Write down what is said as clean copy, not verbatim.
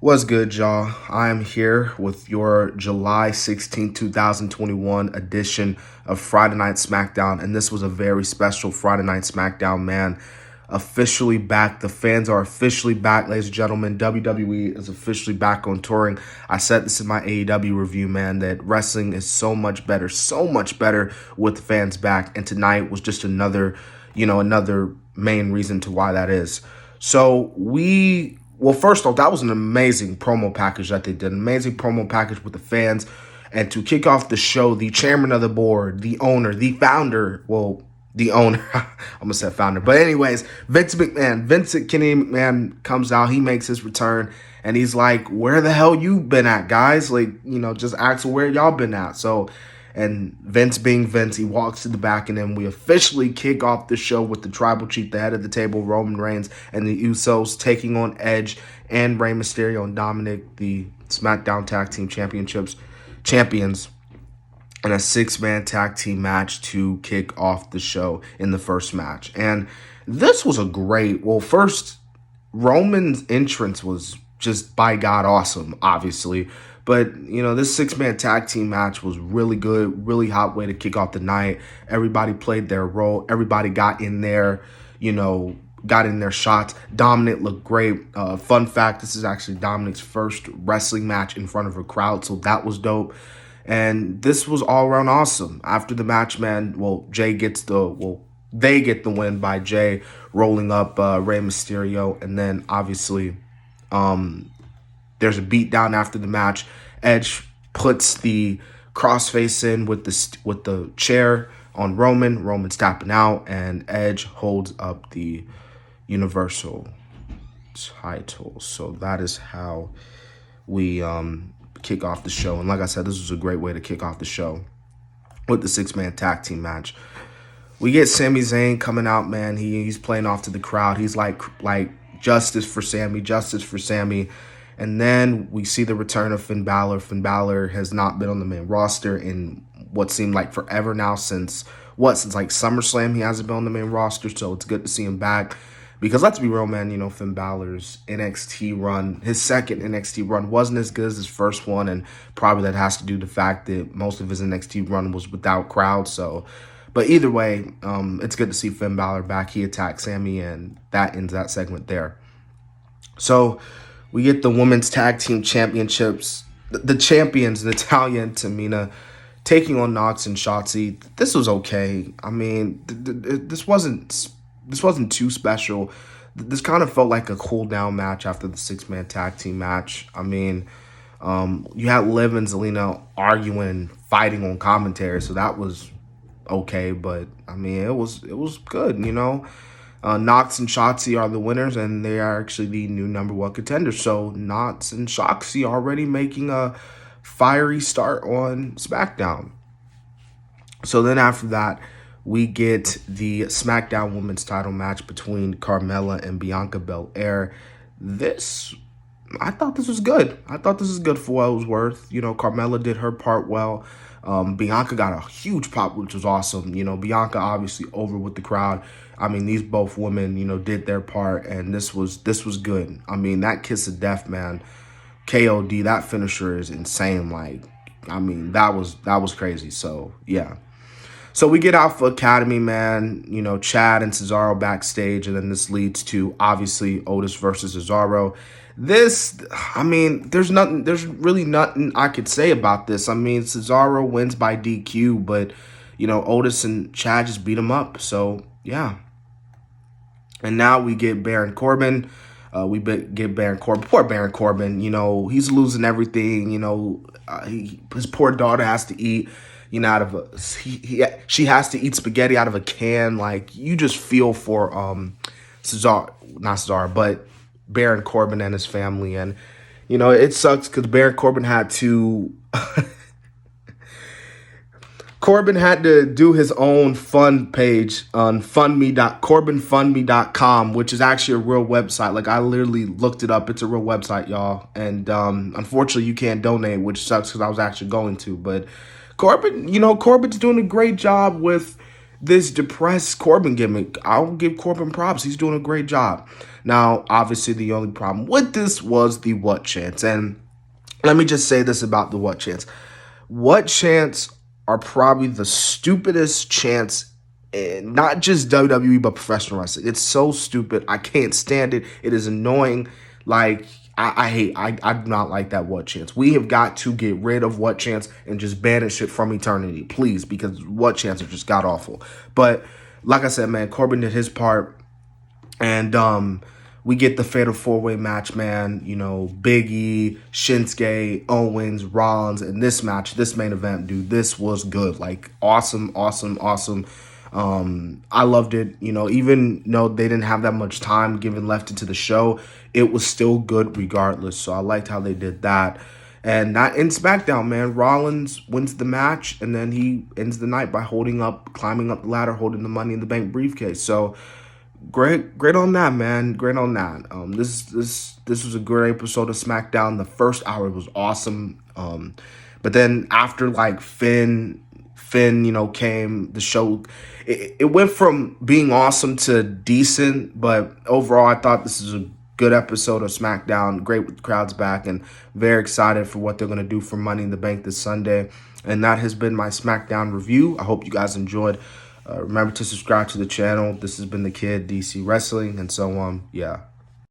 What's good, y'all? I am here with your July 16, 2021 edition of Friday Night Smackdown, and this was a very special Friday Night Smackdown, man. Officially back. The fans are officially back, ladies and gentlemen. WWE is officially back on touring. I said this in my AEW review, man, that wrestling is so much better with the fans back, and tonight was just another main reason to why that is. Well, first off, that was an amazing promo package that they did. An amazing promo package with the fans. And to kick off the show, the chairman of the board, the owner, the founder, the owner, I almost said founder. But anyways, Vincent Kenny McMahon comes out. He makes his return. And he's like, where the hell you been at, guys? Just ask where y'all been at. And Vince being Vince, he walks to the back, and then we officially kick off the show with the Tribal Chief, the head of the table, Roman Reigns, and the Usos taking on Edge and Rey Mysterio and Dominic, the SmackDown Tag Team champions, in a six-man tag team match to kick off the show in the first match. And this was first, Roman's entrance was just by God awesome, obviously. But, this six-man tag team match was really good, really hot way to kick off the night. Everybody played their role. Everybody got in their shots. Dominic looked great. Fun fact, this is actually Dominic's first wrestling match in front of a crowd, so that was dope. And this was all around awesome. After the match, man, they get the win by Jay rolling up Rey Mysterio, and then obviously there's a beatdown after the match. Edge puts the crossface in with the chair on Roman. Roman's tapping out, and Edge holds up the Universal title. So that is how we kick off the show. And like I said, this was a great way to kick off the show with the six-man tag team match. We get Sami Zayn coming out, man. He's playing off to the crowd. He's like justice for Sami, justice for Sami. And then we see the return of Finn Balor. Finn Balor has not been on the main roster in what seemed like forever now, since like SummerSlam he hasn't been on the main roster, so it's good to see him back. Because let's be real, man, Finn Balor's NXT run, his second NXT run, wasn't as good as his first one, and probably that has to do with the fact that most of his NXT run was without crowd. But either way, it's good to see Finn Balor back. He attacked Sami, and that ends that segment there. So we get the women's tag team championships. The champions, Natalya and Tamina, taking on Nox and Shotzi. This was okay. I mean, this wasn't too special. This kind of felt like a cool down match after the six-man tag team match. I mean, you had Liv and Zelina arguing, fighting on commentary, so that was okay. But I mean, it was good. Nox and Shotzi are the winners, and they are actually the new number one contenders. So Nox and Shotzi already making a fiery start on SmackDown. So then after that, we get the SmackDown Women's title match between Carmella and Bianca Belair. I thought this was good. I thought this was good for what it was worth. Carmella did her part well. Bianca got a huge pop, which was awesome. Bianca obviously over with the crowd. I mean, these both women, did their part, and this was good. I mean, that kiss of death, man. KOD, that finisher is insane. That was crazy. So yeah. So we get Alpha Academy, man. Chad and Cesaro backstage, and then this leads to obviously Otis versus Cesaro. There's really nothing I could say about this. I mean, Cesaro wins by DQ, but Otis and Chad just beat him up. So yeah. And now we get Baron Corbin. Get Baron Corbin. Poor Baron Corbin. He's losing everything. His poor daughter has to eat. She has to eat spaghetti out of a can. You just feel for but Baron Corbin and his family. And it sucks because Baron Corbin had to do his own fund page on corbinfundme.com, which is actually a real website. I literally looked it up. It's a real website, y'all. And unfortunately, you can't donate, which sucks because I was actually going to. But Corbin's doing a great job with this depressed Corbin gimmick. I'll give Corbin props. He's doing a great job. Now, obviously, the only problem with this was the what chants. And let me just say this about the what chants. What chants are probably the stupidest chants in not just WWE, but professional wrestling. It's so stupid. I can't stand it. It is annoying. Like, I do not like that what chance. We have got to get rid of what chance and just banish it from eternity, please, because what chance are just god awful. But like I said, man, Corbin did his part, and we get the fatal four-way match, man. You know, Big E, Shinsuke, Owens, Rollins, and this match, this main event, dude, this was good. Like, awesome, awesome, awesome. I loved it. You know, even though they didn't have that much time given left into the show, it was still good regardless. So I liked how they did that. And not in SmackDown, man. Rollins wins the match, and then he ends the night by climbing up the ladder, holding the Money in the Bank briefcase. So great on that, man. Great on that. This was a great episode of SmackDown. The first hour was awesome. But then after like Finn, you know, came, the show, it went from being awesome to decent, but overall I thought this is a good episode of SmackDown. Great with the crowds back, and very excited for what they're going to do for Money in the Bank this Sunday. And that has been my SmackDown review. I hope you guys enjoyed. Remember to subscribe to the channel. This has been the Kid, DC Wrestling, and so on. Yeah.